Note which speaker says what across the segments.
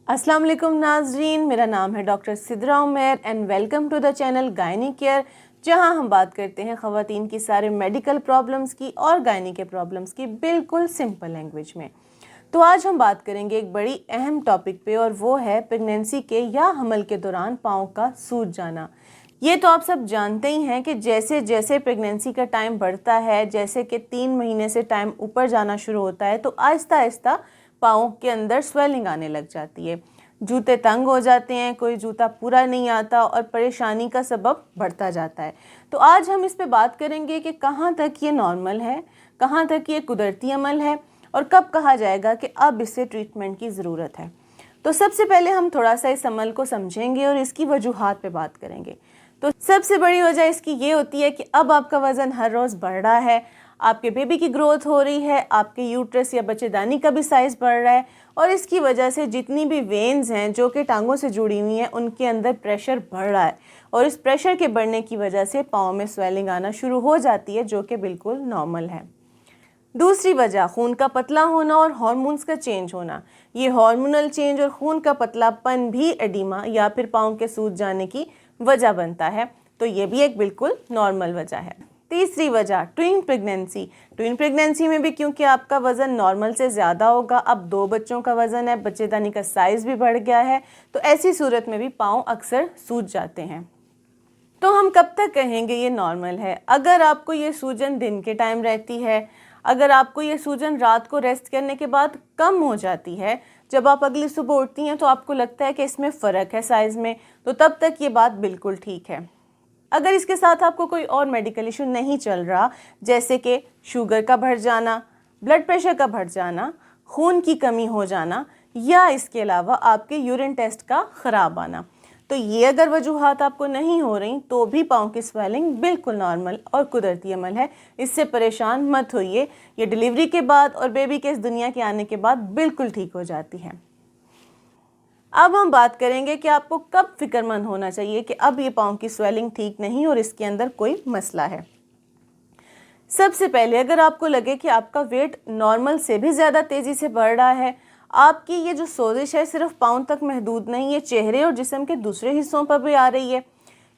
Speaker 1: अस्सलाम वालेकुम नाज़रीन, मेरा नाम है doctor Sidra Umair and welcome to the channel gynae care, जहां हम बात करते हैं ख़वातीन की सारे मेडिकल प्रॉब्लम्स की और गायनी के प्रॉब्लम्स की बिल्कुल सिंपल लैंग्वेज में। तो आज हम बात करेंगे एक बड़ी अहम टॉपिक पे, और वो है प्रेगनेंसी के या हमल के दौरान पाँव का सूज जाना। ये तो आप सब जानते ही हैं कि जैसे जैसे प्रेगनेंसी का टाइम बढ़ता है, जैसे कि 3 महीने से टाइम ऊपर जाना शुरू होता है, तो आहिस्ता आहिस्ता पाँव के अंदर स्वेलिंग आने लग जाती है। जूते तंग हो जाते हैं, कोई जूता पूरा नहीं आता और परेशानी का सबब बढ़ता जाता है। तो आज हम इस पे बात करेंगे कि कहाँ तक ये नॉर्मल है, कहाँ तक ये कुदरती अमल है, और कब कहा जाएगा कि अब इससे ट्रीटमेंट की ज़रूरत है। तो सबसे पहले हम थोड़ा सा इस अमल को समझेंगे और इसकी वजूहात पे बात करेंगे। तो सबसे बड़ी वजह इसकी ये होती है कि अब आपका वज़न हर रोज़ बढ़ रहा है, आपके बेबी की ग्रोथ हो रही है, आपके यूट्रस या बच्चेदानी का भी साइज़ बढ़ रहा है, और इसकी वजह से जितनी भी वेन्स हैं जो कि टांगों से जुड़ी हुई हैं उनके अंदर प्रेशर बढ़ रहा है, और इस प्रेशर के बढ़ने की वजह से पाँव में स्वेलिंग आना शुरू हो जाती है, जो कि बिल्कुल नॉर्मल है। दूसरी वजह खून का पतला होना और हार्मोन्स का चेंज होना। ये हार्मोनल चेंज और खून का पतलापन भी एडिमा या फिर पाँव के सूज जाने की वजह बनता है, तो ये भी एक बिल्कुल नॉर्मल वजह है। तीसरी वजह ट्विन प्रेगनेंसी। ट्विन प्रेगनेंसी में भी क्योंकि आपका वज़न नॉर्मल से ज़्यादा होगा, अब 2 बच्चों का वज़न है, बच्चेदानी का साइज़ भी बढ़ गया है, तो ऐसी सूरत में भी पाँव अक्सर सूज जाते हैं। तो हम कब तक कहेंगे ये नॉर्मल है? अगर आपको ये सूजन दिन के टाइम रहती है, अगर आपको ये सूजन रात को रेस्ट करने के बाद कम हो जाती है, जब आप अगली सुबह उठती हैं तो आपको लगता है कि इसमें फ़र्क है साइज़ में, तो तब तक ये बात बिल्कुल ठीक है। अगर इसके साथ आपको कोई और मेडिकल इशू नहीं चल रहा, जैसे कि शुगर का बढ़ जाना, ब्लड प्रेशर का बढ़ जाना, खून की कमी हो जाना, या इसके अलावा आपके यूरिन टेस्ट का ख़राब आना, तो ये अगर वजूहात आपको नहीं हो रही तो भी पाँव की स्वेलिंग बिल्कुल नॉर्मल और कुदरती अमल है। इससे परेशान मत होइए, ये डिलीवरी के बाद और बेबी के इस दुनिया के आने के बाद बिल्कुल ठीक हो जाती है। अब हम बात करेंगे कि आपको कब फिक्रमंद होना चाहिए कि अब ये पाँव की स्वेलिंग ठीक नहीं और इसके अंदर कोई मसला है। सबसे पहले अगर आपको लगे कि आपका वेट नॉर्मल से भी ज़्यादा तेज़ी से बढ़ रहा है, आपकी ये जो सोजिश है सिर्फ पाँव तक महदूद नहीं है, चेहरे और जिस्म के दूसरे हिस्सों पर भी आ रही है।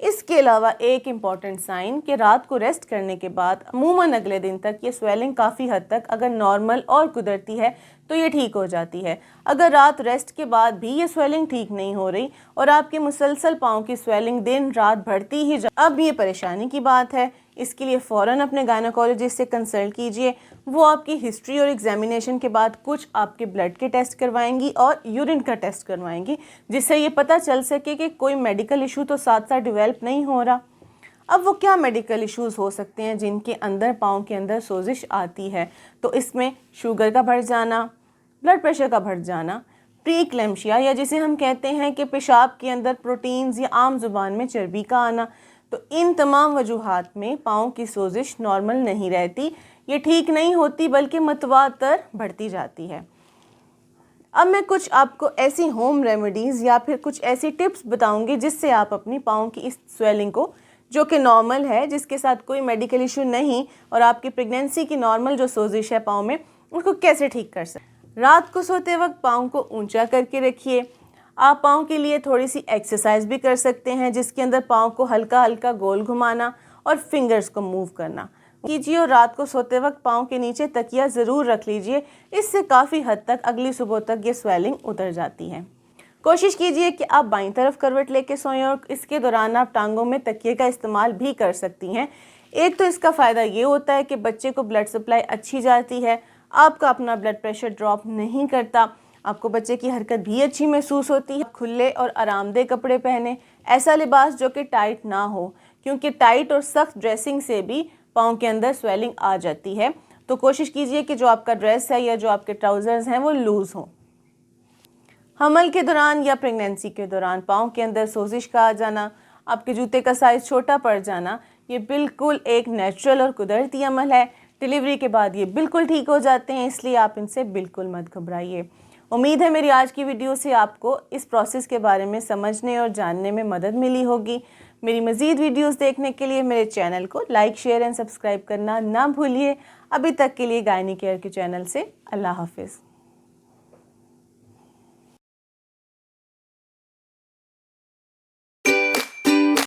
Speaker 1: इसके अलावा एक इम्पॉर्टेंट साइन कि रात को रेस्ट करने के बाद अमूमन अगले दिन तक ये स्वेलिंग काफ़ी हद तक अगर नॉर्मल और कुदरती है तो ये ठीक हो जाती है। अगर रात रेस्ट के बाद भी ये स्वेलिंग ठीक नहीं हो रही और आपकी मुसलसल पाँव की स्वेलिंग दिन रात बढ़ती ही अब ये परेशानी की बात है। इसके लिए फ़ौरन अपने गायनेकोलॉजिस्ट से कंसल्ट कीजिए। वो आपकी हिस्ट्री और एग्जामिनेशन के बाद कुछ आपके ब्लड के टेस्ट करवाएंगी और यूरिन का टेस्ट करवाएंगी, जिससे ये पता चल सके कि कोई मेडिकल इशू तो साथ साथ डेवलप नहीं हो रहा। अब वो क्या मेडिकल इश्यूज़ हो सकते हैं जिनके अंदर पाँव के अंदर सोजिश आती है? तो इसमें शुगर का बढ़ जाना, ब्लड प्रेशर का बढ़ जाना, प्रीक्लेम्शिया या जिसे हम कहते हैं कि पेशाब के अंदर प्रोटीन्स या आम ज़ुबान में चर्बी का आना, तो इन तमाम वजूहात में पाँव की सोजिश नॉर्मल नहीं रहती, ये ठीक नहीं होती बल्कि मतवातर बढ़ती जाती है। अब मैं कुछ आपको ऐसी होम रेमेडीज़ या फिर कुछ ऐसी टिप्स बताऊंगी जिससे आप अपनी पाँव की इस स्वेलिंग को, जो कि नॉर्मल है, जिसके साथ कोई मेडिकल इशू नहीं, और आपकी प्रेगनेंसी की नॉर्मल जो सोजिश है पाँव में, उसको कैसे ठीक कर सकते। रात को सोते वक्त पाँव को ऊंचा करके रखिए। आप पाँव के लिए थोड़ी सी एक्सरसाइज भी कर सकते हैं, जिसके अंदर पाँव को हल्का हल्का गोल घुमाना और फिंगर्स को मूव करना कीजिए। और रात को सोते वक्त पाँव के नीचे तकिया ज़रूर रख लीजिए, इससे काफ़ी हद तक अगली सुबह तक ये स्वेलिंग उतर जाती है। कोशिश कीजिए कि आप बाईं तरफ करवट लेके सोएं, और इसके दौरान आप टांगों में तकिए का इस्तेमाल भी कर सकती हैं। एक तो इसका फ़ायदा ये होता है कि बच्चे को ब्लड सप्लाई अच्छी जाती है, आपका अपना ब्लड प्रेशर ड्रॉप नहीं करता, आपको बच्चे की हरकत भी अच्छी महसूस होती है। खुले और आरामदेह कपड़े पहने, ऐसा लिबास जो कि टाइट ना हो, क्योंकि टाइट और सख्त ड्रेसिंग से भी पाँव के अंदर स्वेलिंग आ जाती है। तो कोशिश कीजिए कि जो आपका ड्रेस है या जो आपके ट्राउज़र्स हैं वो लूज़ हो। हमल के दौरान या प्रेगनेंसी के दौरान पाँव के अंदर सोजिश का आ जाना, आपके जूते का साइज़ छोटा पड़ जाना, ये बिल्कुल एक नेचुरल और कुदरती अमल है। डिलीवरी के बाद ये बिल्कुल ठीक हो जाते हैं, इसलिए आप इनसे बिल्कुल मत घबराइए। उम्मीद है मेरी आज की वीडियो से आपको इस प्रोसेस के बारे में समझने और जानने में मदद मिली होगी। मेरी मज़ीद वीडियोस देखने के लिए मेरे चैनल को लाइक, शेयर एंड सब्सक्राइब करना ना भूलिए। अभी तक के लिए गायनी केयर के चैनल से अल्लाह हाफिज़।